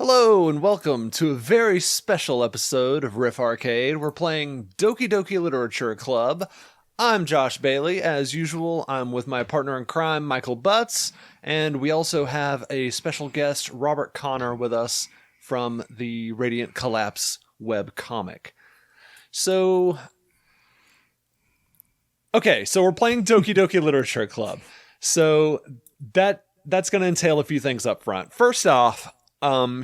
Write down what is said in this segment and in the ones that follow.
Hello and welcome to a very special episode of Riff Arcade. We're playing Doki Doki Literature Club. I'm Josh Bailey. As usual, I'm with my partner in crime, Michael Butts, and we also have a special guest, Robert Connor, with us from the Radiant Collapse web comic. So we're playing Doki Doki Literature Club. So that's going to entail a few things up front. First off,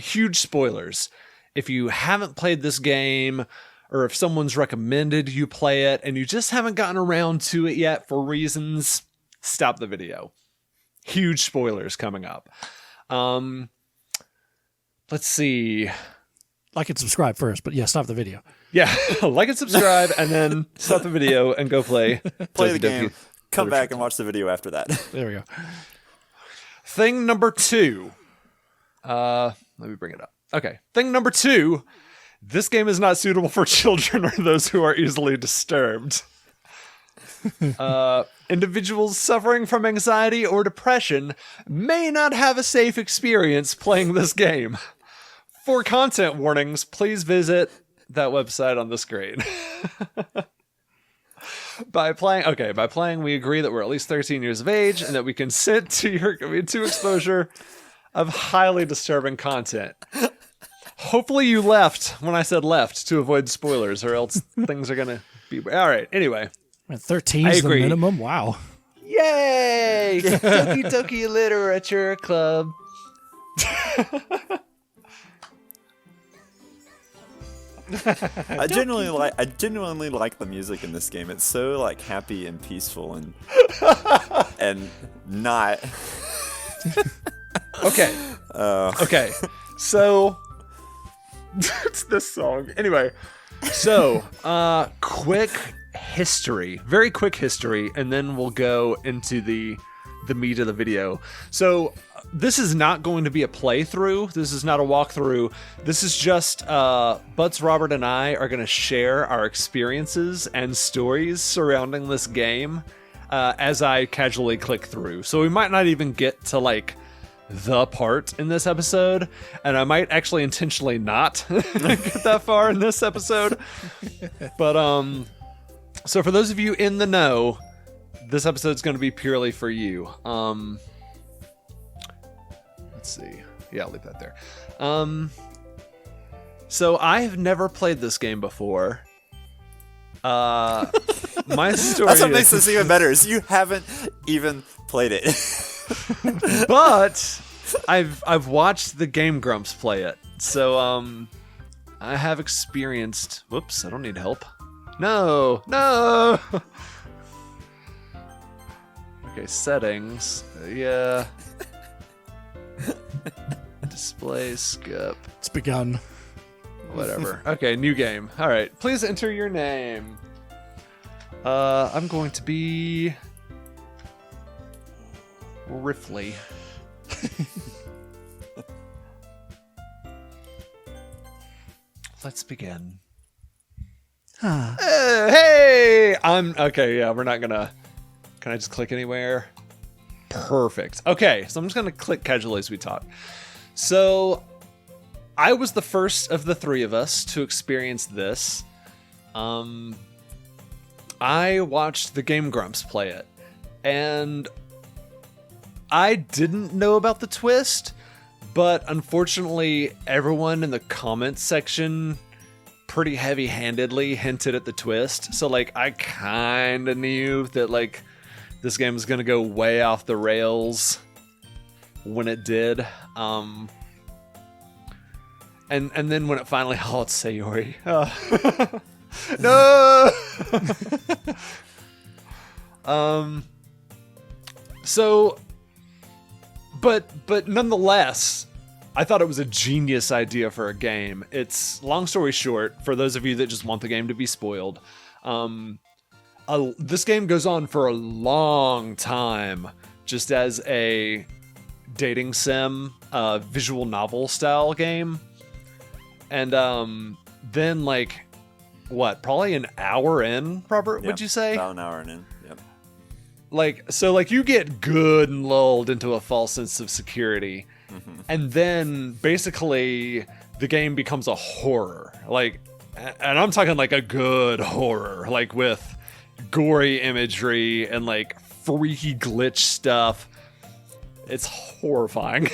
huge spoilers. If you haven't played this game, or if someone's recommended you play it and you just haven't gotten around to it yet for reasons, stop the video. Huge spoilers coming up. Let's see. Like and subscribe first, but yeah, stop the video. Yeah, like and subscribe, and then stop the video and go play the game. Come back and watch the video after that. There we go. Thing number 2. Let me bring it up. Okay. Thing number 2. This game is not suitable for children or those who are easily disturbed. Individuals suffering from anxiety or depression may not have a safe experience playing this game. For content warnings, please visit that website on the screen. By playing, we agree that we're at least 13 years of age and that we consent to exposure of highly disturbing content. Hopefully you left when I said left to avoid spoilers, or else things are gonna be... All right, anyway. 13 is the minimum? Wow. Yay! Doki Doki Literature Club. I genuinely like the music in this game. It's so like happy and peaceful and not. Okay. Okay. So it's this song. Anyway. So, very quick history, and then we'll go into the meat of the video. So this is not going to be a playthrough. This is not a walkthrough. This is just Butts, Robert, and I are going to share our experiences and stories surrounding this game as I casually click through. So we might not even get to like the part in this episode, and I might actually intentionally not get that far in this episode. But so for those of you in the know, this episode's going to be purely for you. Let's see. Yeah, I'll leave that there. So I have never played this game before. My story. That's what makes this even better. Is you haven't even played it. But I've watched the Game Grumps play it. So I have experienced. Whoops! I don't need help. No. Okay, settings. Yeah. Display, skip. It's begun. Whatever. Okay, new game. All right. Please enter your name. I'm going to be Riffley. Let's begin. Hey! I'm okay. Yeah, we're not gonna. Can I just click anywhere? Perfect. Okay, so I'm just gonna click casually as we talk. So, I was the first of the three of us to experience this. I watched the Game Grumps play it, and I didn't know about the twist, but unfortunately, everyone in the comments section pretty heavy-handedly hinted at the twist. So, like, I kind of knew that, like, this game was going to go way off the rails when it did. And then when it finally... Oh, it's Sayori. No! So... But nonetheless, I thought it was a genius idea for a game. It's, long story short, for those of you that just want the game to be spoiled, this game goes on for a long time, just as a dating sim, visual novel style game. And then, like, what, probably an hour in, Robert, Yep, would you say? About an hour in. Yep. Like, so, like, you get good and lulled into a false sense of security. and then basically the game becomes a horror. Like, and I'm talking like a good horror, like with gory imagery and like freaky glitch stuff. It's horrifying.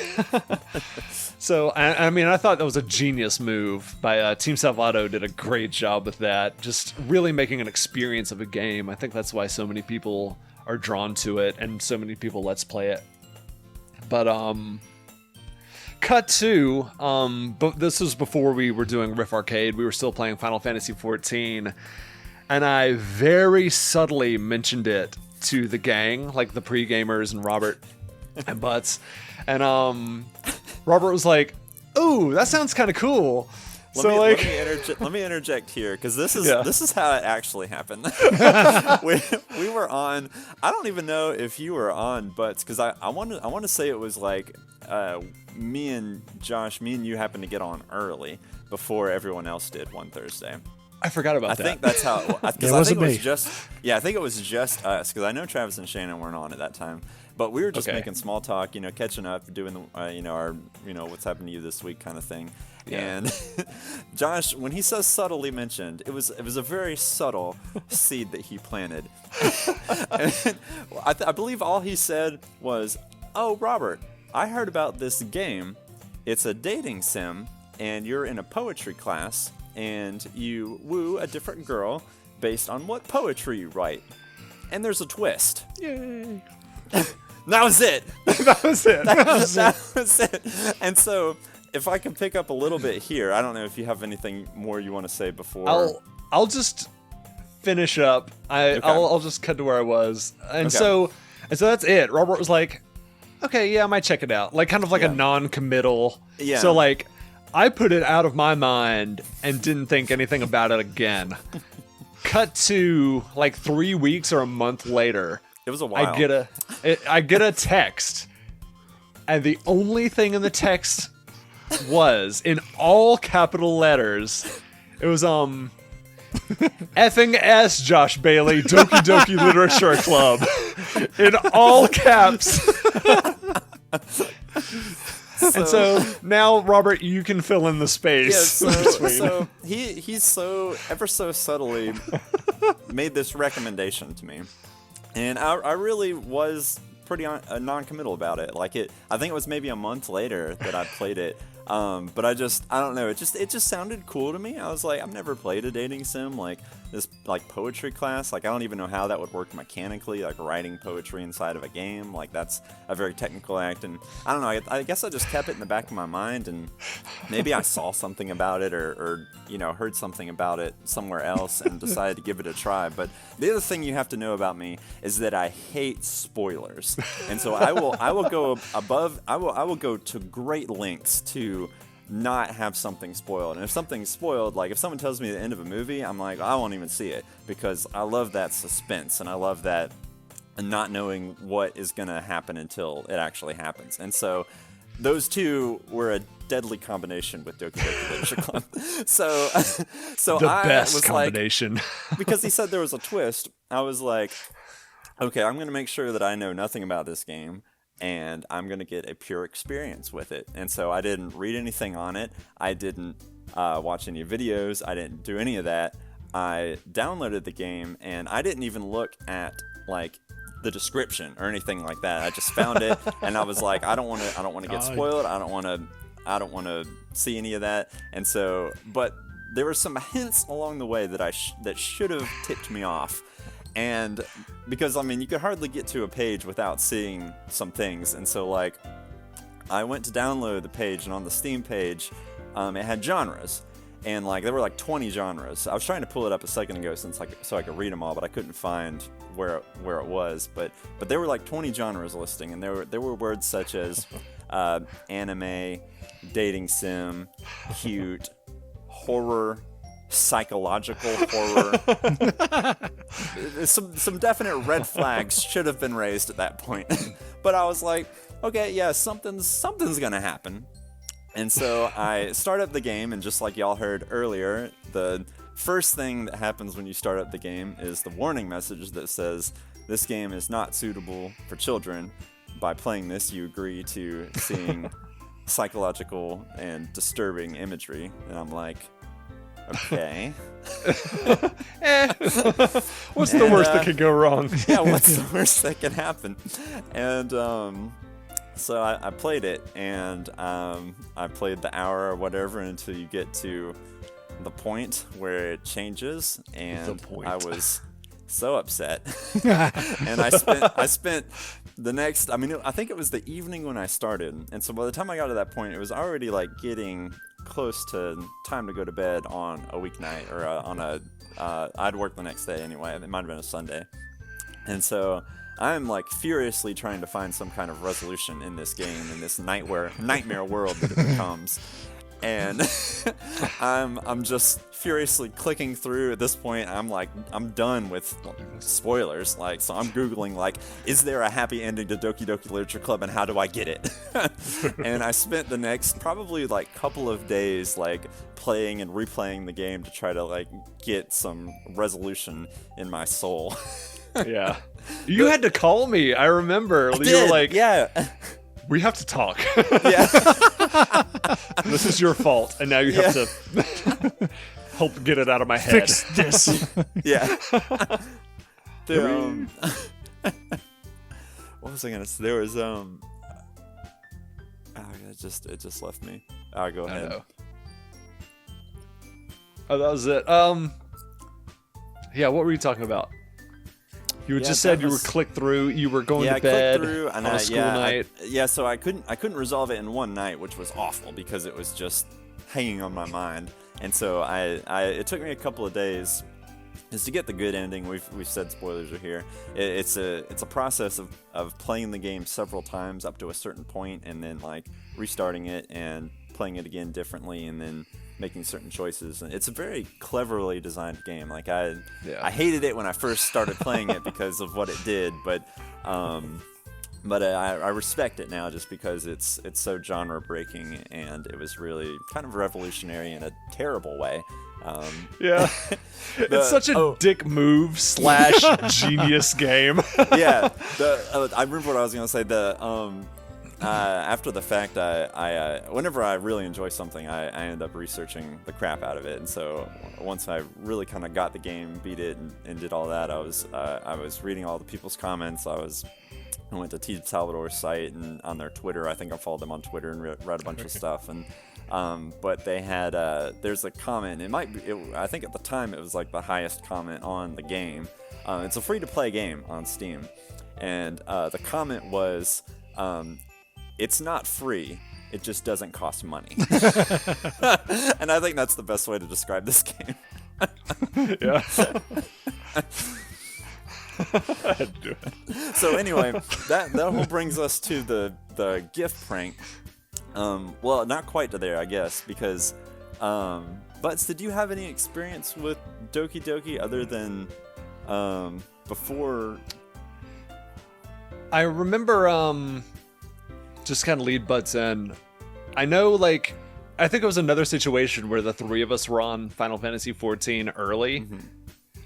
So, I mean, I thought that was a genius move by Team Salvato. Did a great job with that, just really making an experience of a game. I think that's why so many people are drawn to it and so many people let's play it. But cut to but this was before we were doing Riff Arcade. We were still playing Final Fantasy XIV, and I very subtly mentioned it to the gang, like the pre-gamers and Robert and Butts, and Robert was like, "Ooh, that sounds kind of cool." Let me interject here, because this is how it actually happened. we were on. I don't even know if you were on, Butts, because I want to say it was like me and you happened to get on early before everyone else did one Thursday. I forgot about that. I think that's how. Because I think it was just us. Because I know Travis and Shannon weren't on at that time, but we were just making small talk, catching up, doing the, our, what's happened to you this week kind of thing. Yeah. And Josh, when he says subtly mentioned, it was a very subtle seed that he planted. And I believe all he said was, "Oh, Robert, I heard about this game. It's a dating sim, and you're in a poetry class, and you woo a different girl based on what poetry you write. And there's a twist." Yay. That was it. That was it. That was it. And so, if I can pick up a little bit here, I don't know if you have anything more you want to say before. I'll just finish up. I'll just cut to where I was. And so that's it. Robert was like, "Okay, yeah, I might check it out." Like kind of like a non-committal. Yeah. So like I put it out of my mind and didn't think anything about it again. Cut to like 3 weeks or a month later. It was a while. I get a text, and the only thing in the text was in all capital letters. It was effing S, Josh Bailey, Doki Doki Literature Club, in all caps. And so now, Robert, you can fill in the space. Yeah, so he's so ever so subtly made this recommendation to me, and I really was pretty non-committal about it. Like I think it was maybe a month later that I played it. But I don't know. It just sounded cool to me. I was like, I've never played a dating sim like this, like poetry class. Like I don't even know how that would work mechanically, like writing poetry inside of a game. Like that's a very technical act, and I don't know. I guess I just kept it in the back of my mind, and maybe I saw something about it or heard something about it somewhere else and decided to give it a try. But the other thing you have to know about me is that I hate spoilers, and so I will go above. I will go to great lengths to not have something spoiled. And if something's spoiled, like if someone tells me the end of a movie, I'm like, I won't even see it, because I love that suspense and I love that not knowing what is going to happen until it actually happens. And so those two were a deadly combination with Doki Doki Literature Club. So the I best was combination. Like, because he said there was a twist, I was like, okay, I'm going to make sure that I know nothing about this game, and I'm going to get a pure experience with it. And so I didn't read anything on it. I didn't watch any videos. I didn't do any of that. I downloaded the game, and I didn't even look at like the description or anything like that. I just found it, and I was like, I don't want to get spoiled. I don't want to see any of that. And so, but there were some hints along the way that that should have tipped me off. And because, I mean, you could hardly get to a page without seeing some things. And so, like, I went to download the page, and on the Steam page, it had genres. And, like, there were, like, 20 genres. I was trying to pull it up a second ago so I could read them all, but I couldn't find where it was. But there were, like, 20 genres listing. And there were words such as anime, dating sim, cute, horror, psychological horror. some definite red flags should have been raised at that point. But I was like, okay, yeah, something's gonna happen. And so I start up the game, and just like y'all heard earlier, the first thing that happens when you start up the game is the warning message that says, this game is not suitable for children. By playing this, you agree to seeing psychological and disturbing imagery, and I'm like, okay. What's the worst that could go wrong? Yeah, what's the worst that can happen? And so I played it, and I played the hour or whatever until you get to the point where it changes, and I was so upset. And I spent the next, I mean, I think it was the evening when I started, and so by the time I got to that point, it was already like getting close to time to go to bed on a weeknight, or I'd work the next day anyway. It might have been a Sunday, and so I'm like furiously trying to find some kind of resolution in this game, in this nightmare world that it becomes. And I'm just furiously clicking through. At this point, I'm done with spoilers. Like, so I'm Googling, like, is there a happy ending to Doki Doki Literature Club, and how do I get it? And I spent the next probably like couple of days like playing and replaying the game to try to like get some resolution in my soul. Yeah. You had to call me. I remember. You were like, yeah. We have to talk. Yeah. This is your fault, and now you have to help get it out of my head. Fix this. Yeah. What was I gonna say? There was it just left me. Go ahead. Oh, that was it. Yeah, what were you talking about? You just said you were clicked through. You were going to bed on a school night. So I couldn't resolve it in one night, which was awful because it was just hanging on my mind. And so it took me a couple of days just to get the good ending. We've said spoilers are here. It's a process of playing the game several times up to a certain point, and then like restarting it and playing it again differently, and then making certain choices. And it's a very cleverly designed game. Like I hated it when I first started playing it because of what it did, but I respect it now just because it's so genre breaking, and it was really kind of revolutionary in a terrible way. It's such a dick move / genius game. Yeah, I remember what I was gonna say. After the fact, I whenever I really enjoy something, I end up researching the crap out of it. And so once I really kind of got the game, beat it, and did all that, I was reading all the people's comments. I went to T. Salvador's site and on their Twitter. I think I followed them on Twitter and read a bunch of stuff. And but they had there's a comment. It might be. I think at the time it was like the highest comment on the game. It's a free-to-play game on Steam, and the comment was. It's not free, it just doesn't cost money. And I think that's the best way to describe this game. Yeah. So anyway, that whole brings us to the gift prank. Well, not quite to there, I guess, because Butts, did you have any experience with Doki Doki other than before? I remember just kind of lead Butts in. I know, like, I think it was another situation where the three of us were on Final Fantasy XIV early,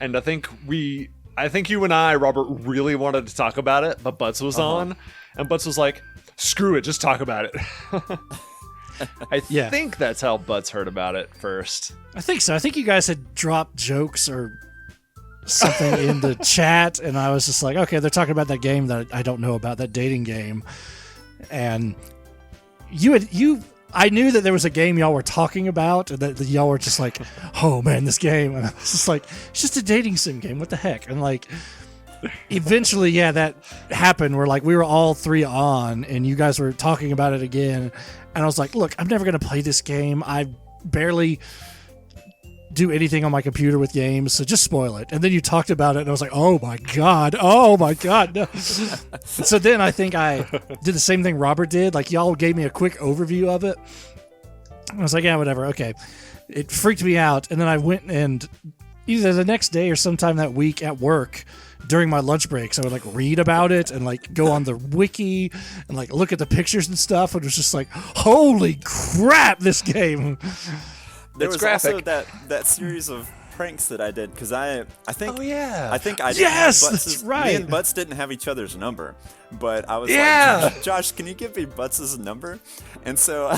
and I think you and I, Robert, really wanted to talk about it, but Butts was on, and Butts was like, "Screw it, just talk about it." I think that's how Butts heard about it first. I think so. I think you guys had dropped jokes or something in the chat, and I was just like, okay, they're talking about that game that I don't know about, that dating game. And I knew that there was a game y'all were talking about, and that y'all were just like, oh man, this game. And I was just like, it's just a dating sim game. What the heck? And like, eventually, that happened where like we were all three on, and you guys were talking about it again. And I was like, look, I'm never going to play this game. I barely do anything on my computer with games, so just spoil it. And then you talked about it, and I was like, oh my god, no. So then I think I did the same thing Robert did. Like, y'all gave me a quick overview of it. I was like, yeah, whatever, okay. It freaked me out, and then I went and either the next day or sometime that week at work during my lunch breaks, I would like read about it and like go on the wiki and like look at the pictures and stuff, and it was just like, holy crap, this game. There was also that series of pranks that I did because I think Oh, yeah. I think I didn't Yes, have that's Butts' right. Me and Butts didn't have each other's number, but I was Yeah. like, Josh, can you give me Butts' number? And so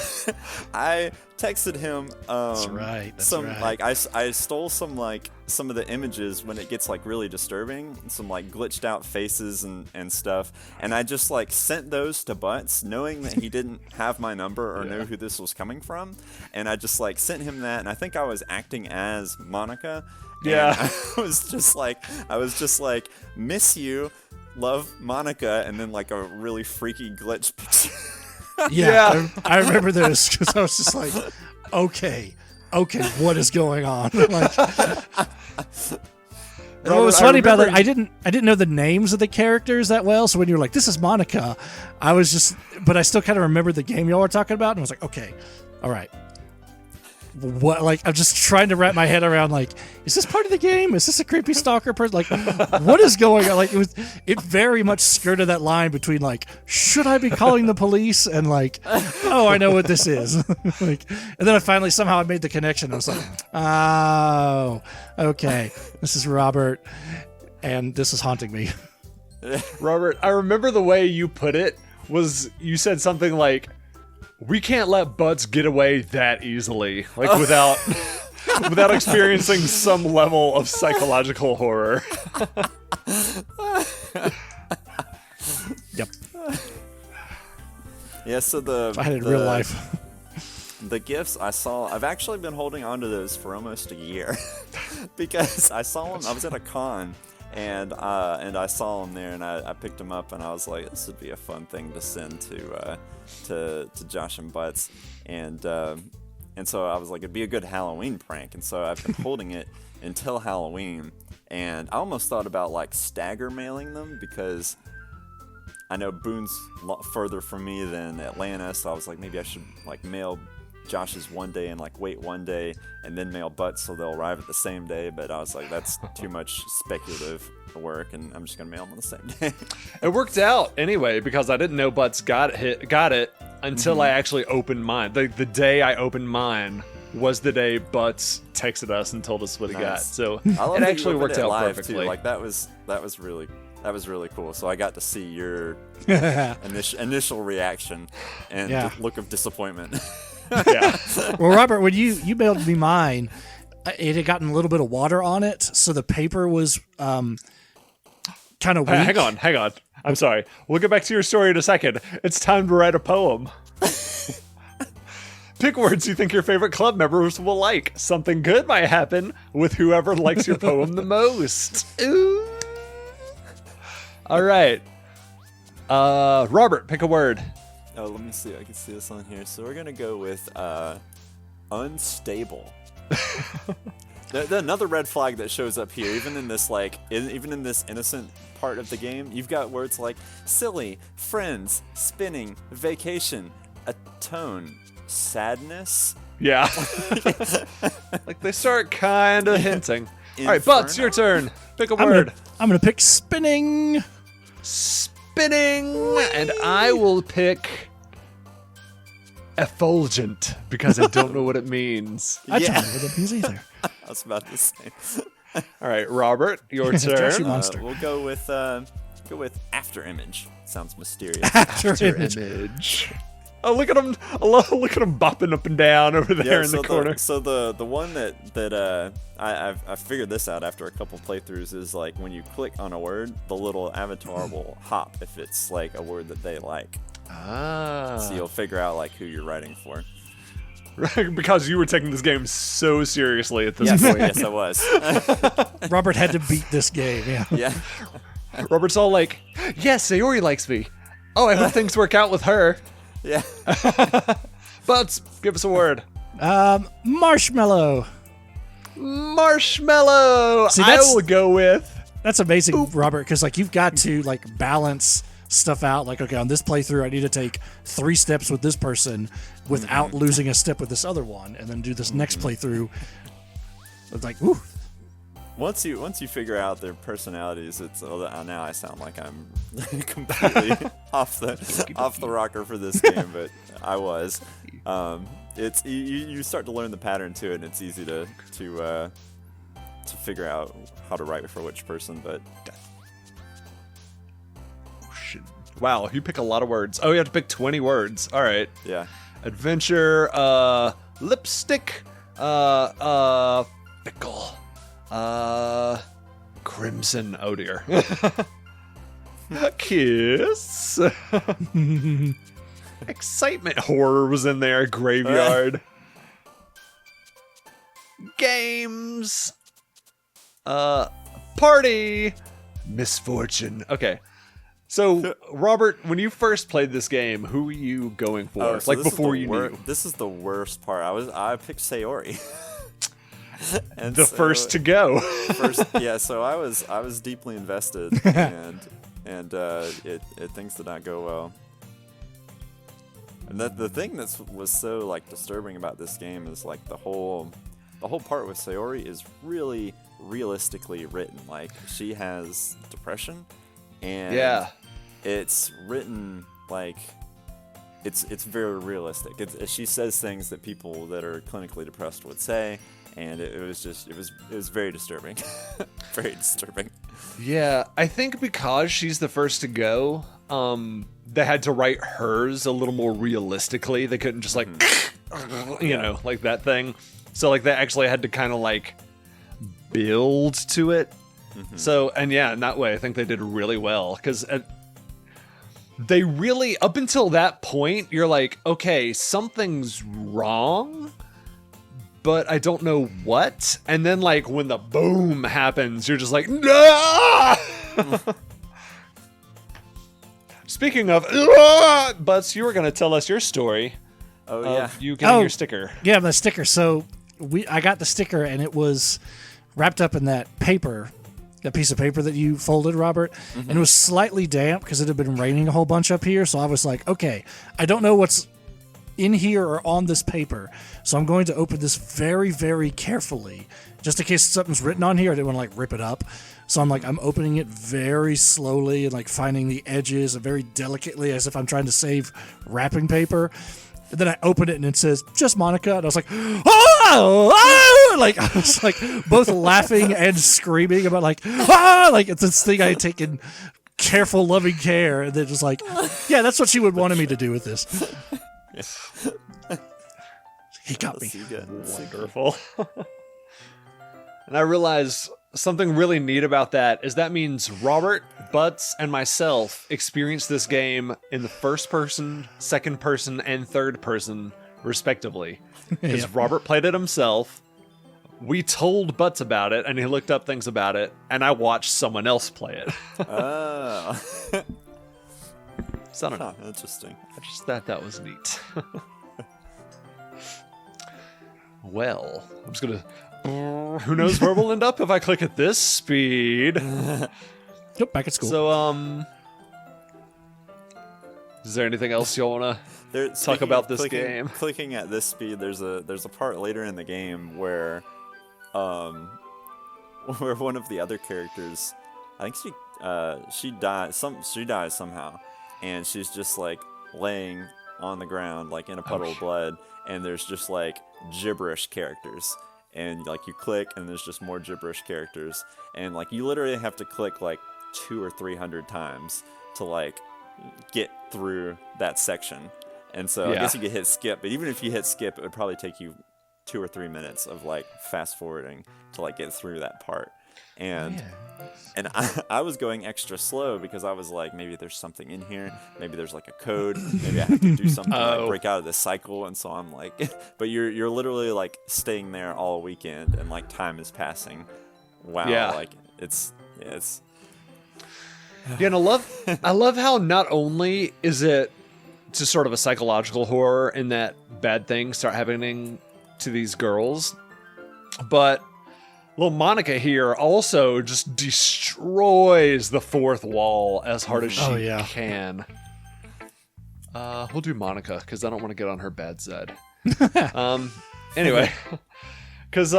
I texted him. That's right. That's right. Like I stole some of the images when it gets like really disturbing, some like glitched out faces and stuff, and I just like sent those to Butts, knowing that he didn't have my number or knew who this was coming from, and I just like sent him that, and I think I was acting as Monica. Yeah. And I was just like, miss you, love Monica, and then like a really freaky glitch picture. Yeah, I remember this because I was just like, okay, what is going on? Like, and what was funny about it, I didn't know the names of the characters that well. So when you were like, "This is Monica," but I still kind of remembered the game y'all were talking about, and I was like, "Okay, all right." What, like, I'm just trying to wrap my head around, like, is this part of the game? Is this a creepy stalker person? Like, what is going on? Like, it very much skirted that line between, like, should I be calling the police? And, like, oh, I know what this is. Like, and then I finally, somehow I made the connection. I was like, oh, okay. This is Robert, and this is haunting me. Robert, I remember the way you put it was you said something like, we can't let Butts get away that easily, like without experiencing some level of psychological horror. Yep. Yeah, so I had it in real life. The gifts I saw, I've actually been holding on to those for almost a year because I saw them. I was at a con and I saw them there, and I picked them up, and I was like, this would be a fun thing to send to Josh and Butts, and so I was like, it'd be a good Halloween prank, and so I've been holding it until Halloween, and I almost thought about like stagger mailing them because I know Boone's a lot further from me than Atlanta, so I was like, maybe I should like mail Josh's one day and like wait one day and then mail Butts so they'll arrive at the same day, but I was like, that's too much speculative work, and I'm just gonna mail them on the same day. It worked out anyway because I didn't know Butts got it until I actually opened mine. The day I opened mine was the day Butts texted us and told us what he got. So it actually worked out perfectly. Too. Like that was really cool. So I got to see your initial reaction and look of disappointment. Yeah. Well, Robert, when you mailed me mine, it had gotten a little bit of water on it, so the paper was kind of weak. Hang on. I'm sorry. We'll get back to your story in a second. It's time to write a poem. Pick words you think your favorite club members will like. Something good might happen with whoever likes your poem the most. Ooh. All right. Robert, pick a word. Oh, let me see. I can see this on here. So we're gonna go with unstable. Another red flag that shows up here, even in this innocent part of the game, you've got words like silly, friends, spinning, vacation, atone, sadness. Yeah. Like they start kind of hinting. All right, Butts, your turn. Pick a word. I'm gonna pick spinning. Spinning, and I will pick effulgent because I don't know what it means. I don't know what it means either. I was about to say. All right, Robert, your Josh, turn. you monster. We'll go with after image. Sounds mysterious. After Image. image. Oh, look at him! Look at him bopping up and down over there in the corner. So the one that I figured this out after a couple playthroughs is like when you click on a word, the little avatar will hop if it's like a word that they like. Ah. So you'll figure out like who you're writing for. Because you were taking this game so seriously at this point. Yes, I was. Robert had to beat this game. Yeah. Yeah. Robert's all like, "Yes, Sayori likes me. Oh, I hope things work out with her." Yeah. Butts, give us a word. Marshmallow. Marshmallow. See, I will go with. That's amazing, Robert, because like you've got to like balance stuff out. Like, okay, on this playthrough, I need to take 3 steps with this person without losing a step with this other one, and then do this next playthrough. It's like, ooh. Once you figure out their personalities, it's now I sound like I'm completely off the rocker for this game, but I was. It's you start to learn the pattern to it, and it's easy to to figure out how to write for which person, but wow, you pick a lot of words. Oh, you have to pick 20 words. All right. yeah. Adventure, lipstick, fickle, crimson. Oh dear. Kiss. Excitement. Horror was in there. Graveyard. Games. Party. Misfortune. Okay. So, Robert, when you first played this game, who were you going for? So like before you knew? This is the worst part. I picked Sayori. And The first to go. So I was deeply invested, and things did not go well. And the thing that was so like disturbing about this game is like the whole part with Sayori is really realistically written. Like, she has depression, and it's written like it's very realistic. She says things that people that are clinically depressed would say, and it was very disturbing. Very disturbing. Yeah, I think because she's the first to go, they had to write hers a little more realistically. They couldn't just like, you know, like that thing. So like they actually had to kind of like build to it. So, and yeah, in that way, I think they did really well, because they really, up until that point, you're like, okay, something's wrong, but I don't know what. And then like when the boom happens, you're just like, no! Speaking of, Butts, you were going to tell us your story of you getting your sticker. Yeah, the sticker. So I got the sticker, and it was wrapped up in that paper, that piece of paper that you folded, Robert, and it was slightly damp because it had been raining a whole bunch up here. So I was like, okay, I don't know what's in here or on this paper, so I'm going to open this very, very carefully, just in case something's written on here. I didn't want to like rip it up. So I'm opening it very slowly and like finding the edges and very delicately, as if I'm trying to save wrapping paper. And then I open it and it says, "Just Monica." And I was like, oh! Like, I was like both laughing and screaming about like, ah! Like it's this thing I had taken careful, loving care. And then just like, yeah, that's what she would wanted me to do with this. He got me. Wonderful. And I realized something really neat about that is that means Robert, Butts, and myself experienced this game in the first person, second person, and third person, respectively. Because Robert played it himself, we told Butts about it, and he looked up things about it, and I watched someone else play it. Oh. So I don't know. Interesting. I just thought that was neat. Well, I'm just gonna... Who knows where we'll end up if I click at this speed. Yep, back at school. So, is there anything else y'all wanna talk about this game? Clicking at this speed, there's a part later in the game where one of the other characters, I think she dies somehow, and she's just like laying on the ground like in a puddle of blood, and there's just like gibberish characters. And like you click, and there's just more gibberish characters, and like you literally have to click like 200 or 300 times to like get through that section. And so I guess you could hit skip, but even if you hit skip, it would probably take you 2 or 3 minutes of like fast forwarding to like get through that part. And I was going extra slow because I was like, maybe there's something in here, maybe there's like a code, maybe I have to do something to like break out of this cycle. And so I'm like, but you're literally like staying there all weekend, and like time is passing. Wow. Yeah. Like it's Yeah, and I love how not only is it just sort of a psychological horror in that bad things start happening to these girls, but little Monica here also just destroys the fourth wall as hard as she can. We'll do Monica because I don't want to get on her bad side. Anyway, because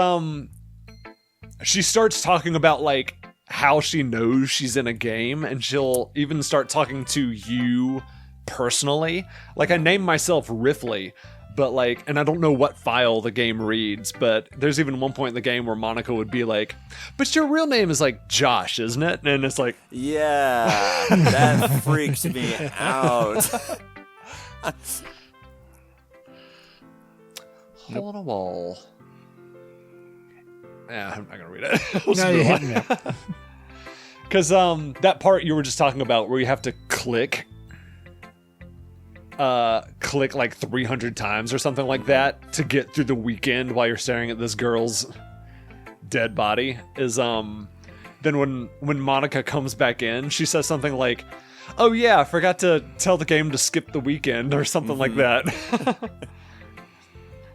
she starts talking about like how she knows she's in a game, and she'll even start talking to you personally. Like I named myself Riffley, but like, and I don't know what file the game reads, but there's even one point in the game where Monica would be like, but your real name is like Josh, isn't it? And it's like, Yeah, that freaks me out. hole in a wall. Yeah, I'm not gonna read it. No, you hit me up. Because that part you were just talking about where you have to click like 300 times or something like that to get through the weekend while you're staring at this girl's dead body is then when Monica comes back in, she says something like, oh yeah, I forgot to tell the game to skip the weekend or something like that.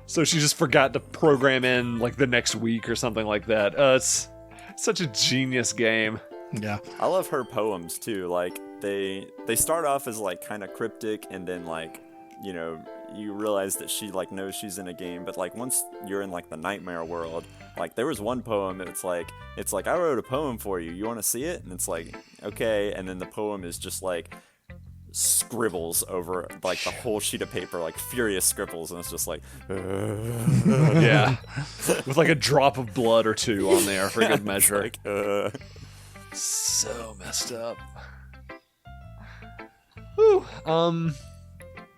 So she just forgot to program in like the next week or something like that. It's such a genius game. Yeah. I love her poems too. Like they start off as like kind of cryptic, and then like, you know, you realize that she like knows she's in a game, but like once you're in like the nightmare world, like there was one poem, it's like I wrote a poem for you. You want to see it? And it's like, okay, and then the poem is just like scribbles over like the whole sheet of paper, like furious scribbles, and it's just like Yeah. With like a drop of blood or two on there for good measure. like, So messed up. Whew.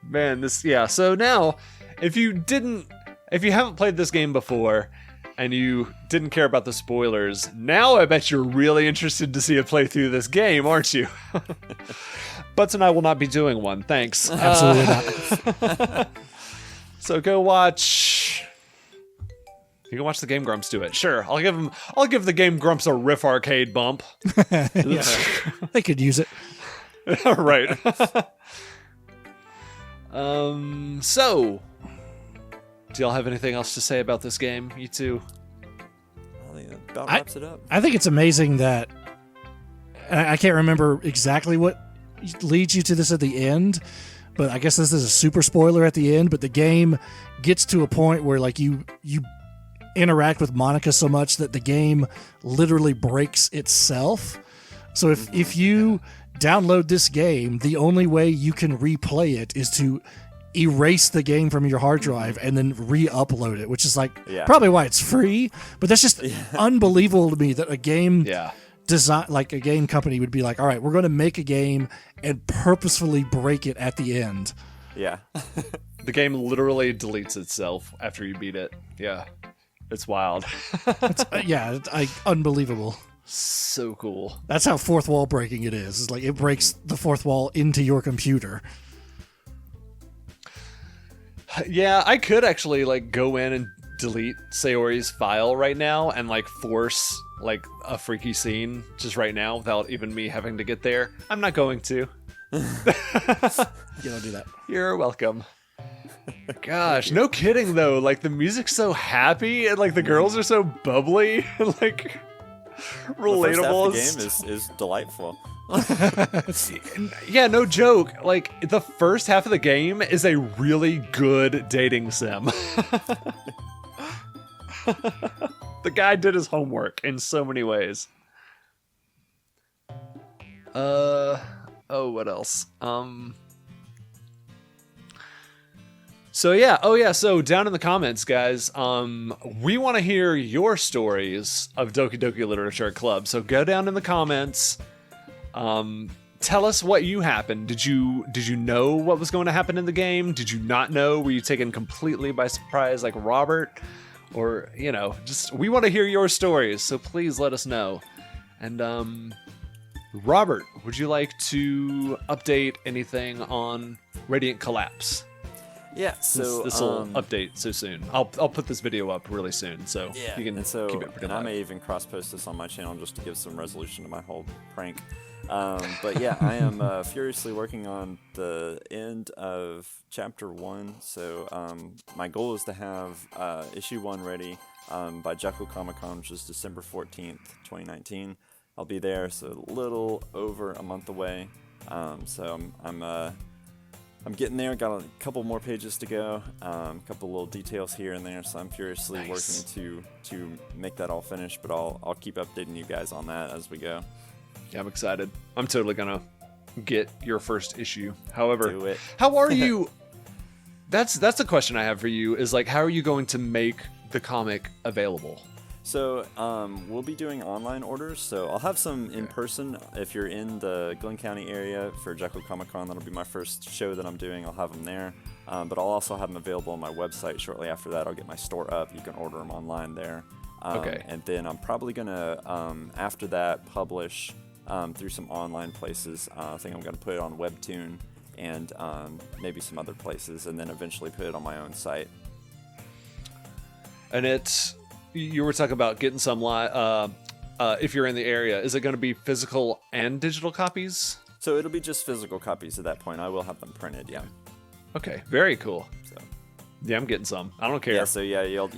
Man, this, yeah. So now, if you haven't played this game before, and you didn't care about the spoilers, now I bet you're really interested to see a playthrough of this game, aren't you? Butts and I will not be doing one, thanks. Absolutely not. So go watch. You can watch the Game Grumps do it. Sure, I'll give the Game Grumps a Riff Arcade bump. Yeah. They could use it. Right. So, do y'all have anything else to say about this game? You two? I think that about wraps it up. I think it's amazing that I can't remember exactly what leads you to this at the end, but I guess this is a super spoiler at the end, but the game gets to a point where like you interact with Monica so much that the game literally breaks itself. So if you download this game, the only way you can replay it is to erase the game from your hard drive and then re-upload it, which is like probably why it's free, but that's just unbelievable to me that a game design, like a game company would be like, all right, we're going to make a game and purposefully break it at the end. Yeah. The game literally deletes itself after you beat it. Yeah. It's wild. It's, unbelievable. So cool. That's how fourth wall breaking it is. It's like it breaks the fourth wall into your computer. Yeah, I could actually like go in and delete Sayori's file right now and like force like a freaky scene just right now without even me having to get there. I'm not going to. You don't do that. You're welcome. Gosh, no kidding though. Like the music's so happy and like the girls are so bubbly and like relatable. The first half of the game is delightful. Yeah, no joke. Like the first half of the game is a really good dating sim. The guy did his homework in so many ways. What else? So down in the comments, guys, we want to hear your stories of Doki Doki Literature Club. So go down in the comments. Tell us what you happened. Did you know what was going to happen in the game? Did you not know? Were you taken completely by surprise like Robert? Or, you know, just we want to hear your stories, so please let us know. And Robert, would you like to update anything on Radiant Collapse? Yeah, so this will update so soon. I'll put this video up really soon, so you can keep it pretty and I live. may even cross-post this on my channel just to give some resolution to my whole prank. But yeah, I am furiously working on the end of Chapter 1. So my goal is to have Issue 1 ready by Jaco Comic-Con, which is December 14th, 2019. I'll be there, so a little over a month away. So I'm getting there. Got a couple more pages to go. A couple little details here and there. So I'm furiously working to make that all finished. But I'll keep updating you guys on that as we go. Yeah, I'm excited. I'm totally gonna get your first issue. However, Do it. how are you? that's a question I have for you. Is like, how are you going to make the comic available? So we'll be doing online orders. So I'll have some in person. If you're in the Glen County area for Jekyll Comic Con, that'll be my first show that I'm doing. I'll have them there. But I'll also have them available on my website shortly after that. I'll get my store up. You can order them online there. And then I'm probably going to, after that, publish through some online places. I think I'm going to put it on Webtoon and maybe some other places, and then eventually put it on my own site. And you were talking about getting some if you're in the area. Is it going to be physical and digital copies? So it'll be just physical copies at that point. I will have them printed, yeah. Okay, very cool. So. Yeah, I'm getting some. I don't care. Yeah, so you'll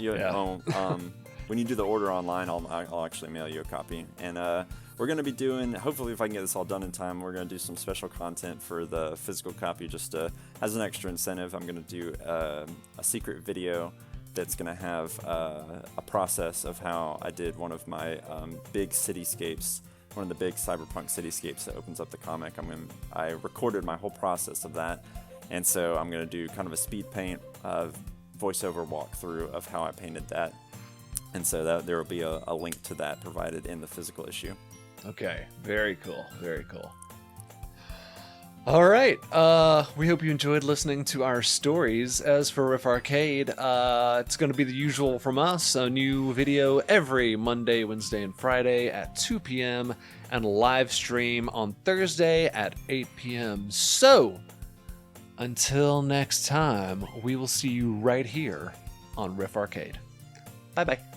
when you do the order online, I'll actually mail you a copy. And we're going to be doing, hopefully if I can get this all done in time, we're going to do some special content for the physical copy just as an extra incentive. I'm going to do a secret video that's going to have a process of how I did one of my big cityscapes, one of the big cyberpunk cityscapes that opens up the comic. I recorded my whole process of that, and so I'm going to do kind of a speed paint voiceover walkthrough of how I painted that, and so that there will be a link to that provided in the physical issue. Okay, very cool, very cool. All right, we hope you enjoyed listening to our stories. As for Riff Arcade, it's going to be the usual from us, a new video every Monday, Wednesday, and Friday at 2 p.m. and a live stream on Thursday at 8 p.m. So, until next time, we will see you right here on Riff Arcade. Bye-bye.